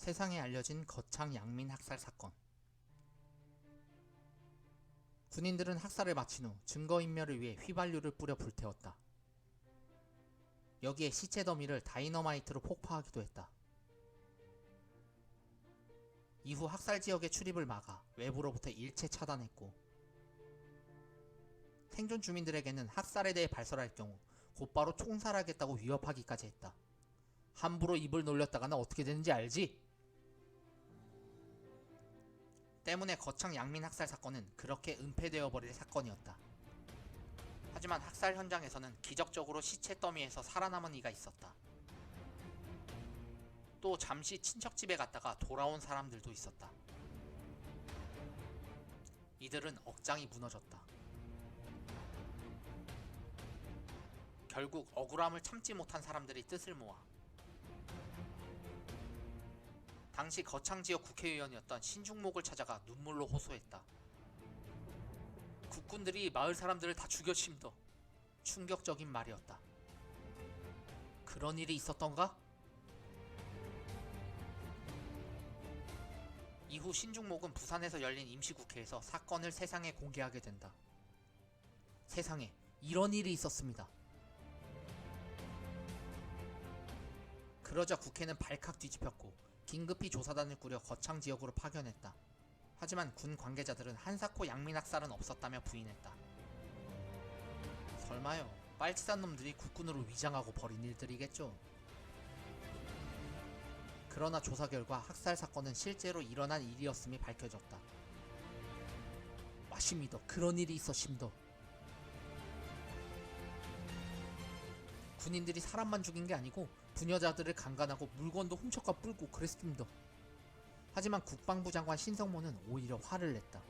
세상에 알려진 거창 양민 학살 사건. 군인들은 학살을 마친 후 증거인멸을 위해 휘발유를 뿌려 불태웠다. 여기에 시체 더미를 다이너마이트로 폭파하기도 했다. 이후 학살 지역의 출입을 막아 외부로부터 일체 차단했고, 생존 주민들에게는 학살에 대해 발설할 경우 곧바로 총살하겠다고 위협하기까지 했다. 함부로 입을 놀렸다가는 어떻게 되는지 알지? 때문에 거창 양민 학살 사건은 그렇게 은폐되어 버릴 사건이었다. 하지만 학살 현장에서는 기적적으로 시체 더미에서 살아남은 이가 있었다. 또 잠시 친척집에 갔다가 돌아온 사람들도 있었다. 이들은 억장이 무너졌다. 결국 억울함을 참지 못한 사람들이 뜻을 모아 당시 거창지역 국회의원이었던 신중목을 찾아가 눈물로 호소했다. 국군들이 마을 사람들을 다 죽여심더. 충격적인 말이었다. 그런 일이 있었던가? 이후 신중목은 부산에서 열린 임시국회에서 사건을 세상에 공개하게 된다. 세상에 이런 일이 있었습니다. 그러자 국회는 발칵 뒤집혔고 긴급히 조사단을 꾸려 거창 지역으로 파견했다. 하지만 군 관계자들은 한사코 양민 학살은 없었다며 부인했다. 설마요. 빨치산 놈들이 국군으로 위장하고 벌인 일들이겠죠. 그러나 조사 결과 학살 사건은 실제로 일어난 일이었음이 밝혀졌다. 마심이더 그런 일이 있었심더. 군인들이 사람만 죽인 게 아니고 부녀자들을 강간하고 물건도 훔쳐가 불고 그랬습니다. 하지만 국방부 장관 신성모는 오히려 화를 냈다.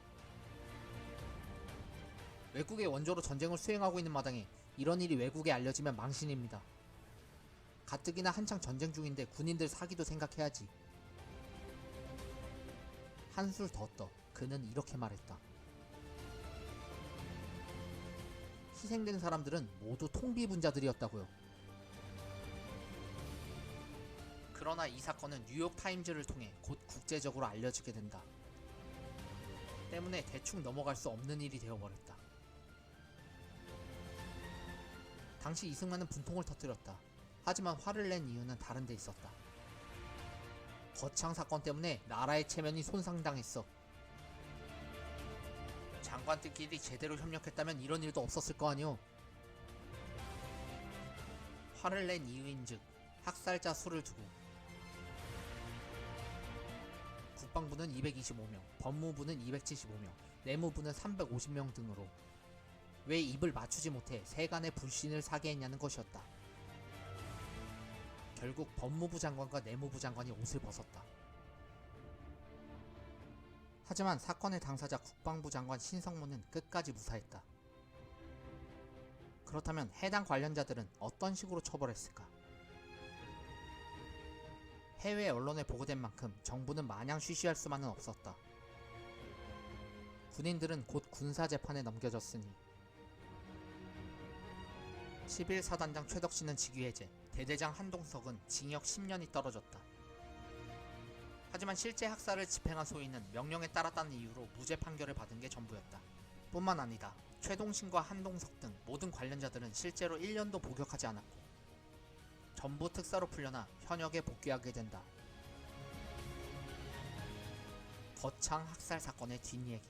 외국의 원조로 전쟁을 수행하고 있는 마당에 이런 일이 외국에 알려지면 망신입니다. 가뜩이나 한창 전쟁 중인데 군인들 사기도 생각해야지. 한술 더 떠 그는 이렇게 말했다. 희생된 사람들은 모두 통비분자들이었다고요. 그러나 이 사건은 뉴욕타임즈를 통해 곧 국제적으로 알려지게 된다. 때문에 대충 넘어갈 수 없는 일이 되어버렸다. 당시 이승만은 분통을 터뜨렸다. 하지만 화를 낸 이유는 다른 데 있었다. 거창 사건 때문에 나라의 체면이 손상당했어. 장관들끼리 제대로 협력했다면 이런 일도 없었을 거 아니오. 화를 낸 이유인즉 학살자 수를 두고 국방부는 225명, 법무부는 275명, 내무부는 350명 등으로 왜 입을 맞추지 못해 세간의 불신을 사게 했냐는 것이었다. 결국 법무부 장관과 내무부 장관이 옷을 벗었다. 하지만 사건의 당사자 국방부 장관 신성모는 끝까지 무사했다. 그렇다면 해당 관련자들은 어떤 식으로 처벌했을까? 해외 언론에 보고된 만큼 정부는 마냥 쉬쉬할 수만은 없었다. 군인들은 곧 군사재판에 넘겨졌으니 11사단장 최덕신은 직위해제, 대대장 한동석은 징역 10년이 떨어졌다. 하지만 실제 학살을 집행한 소인은 명령에 따랐다는 이유로 무죄 판결을 받은 게 전부였다. 뿐만 아니다. 최동신과 한동석 등 모든 관련자들은 실제로 1년도 복역하지 않았고 전부 특사로 풀려나 현역에 복귀하게 된다. 거창 학살 사건의 뒷얘기.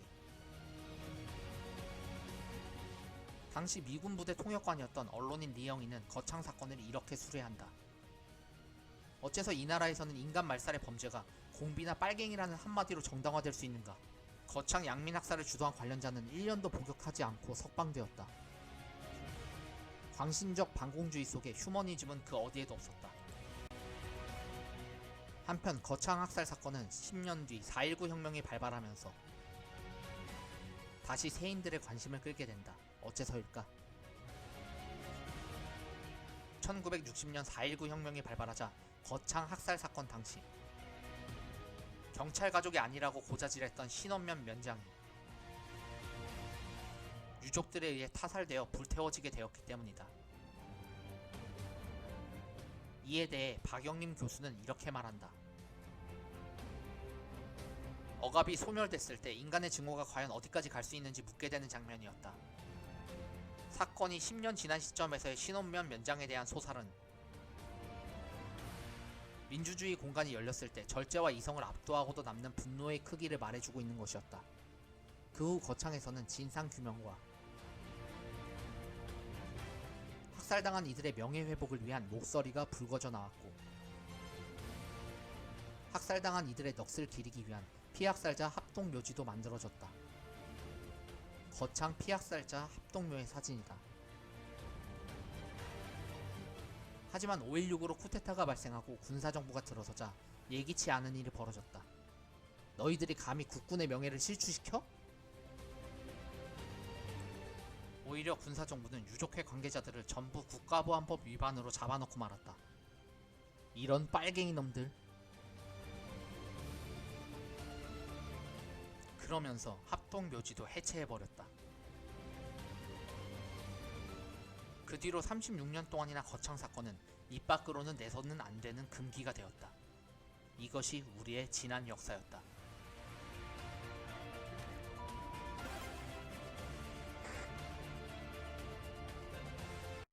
당시 미군 부대 통역관이었던 언론인 리영이는 거창 사건을 이렇게 수레한다. 어째서 이 나라에서는 인간 말살의 범죄가 공비나 빨갱이라는 한마디로 정당화될 수 있는가? 거창 양민 학살을 주도한 관련자는 1년도 복역하지 않고 석방되었다. 광신적 반공주의 속에 휴머니즘은 그 어디에도 없었다. 한편 거창 학살 사건은 10년 뒤 4.19 혁명이 발발하면서 다시 세인들의 관심을 끌게 된다. 어째서일까? 1960년 4.19 혁명이 발발하자 거창 학살 사건 당시 경찰 가족이 아니라고 고자질했던 신원면 면장이 유족들에 의해 타살되어 불태워지게 되었기 때문이다. 이에 대해 박영림 교수는 이렇게 말한다. 억압이 소멸됐을 때 인간의 증오가 과연 어디까지 갈 수 있는지 묻게 되는 장면이었다. 사건이 10년 지난 시점에서의 신혼면 면장에 대한 소설은 민주주의 공간이 열렸을 때 절제와 이성을 압도하고도 남는 분노의 크기를 말해주고 있는 것이었다. 그 후 거창에서는 진상규명과 학살당한 이들의 명예회복을 위한 목소리가 불거져 나왔고, 학살당한 이들의 넋을 기리기 위한 피학살자 합동묘지도 만들어졌다. 거창 피학살자 합동묘의 사진이다. 하지만 5.16으로 쿠데타가 발생하고 군사정부가 들어서자 예기치 않은 일이 벌어졌다. 너희들이 감히 국군의 명예를 실추시켜? 오히려 군사정부는 유족회 관계자들을 전부 국가보안법 위반으로 잡아놓고 말았다. 이런 빨갱이 놈들. 그러면서 합동묘지도 해체해버렸다. 그 뒤로 36년 동안이나 거창 사건은 입 밖으로는 내서는 안 되는 금기가 되었다. 이것이 우리의 지난 역사였다.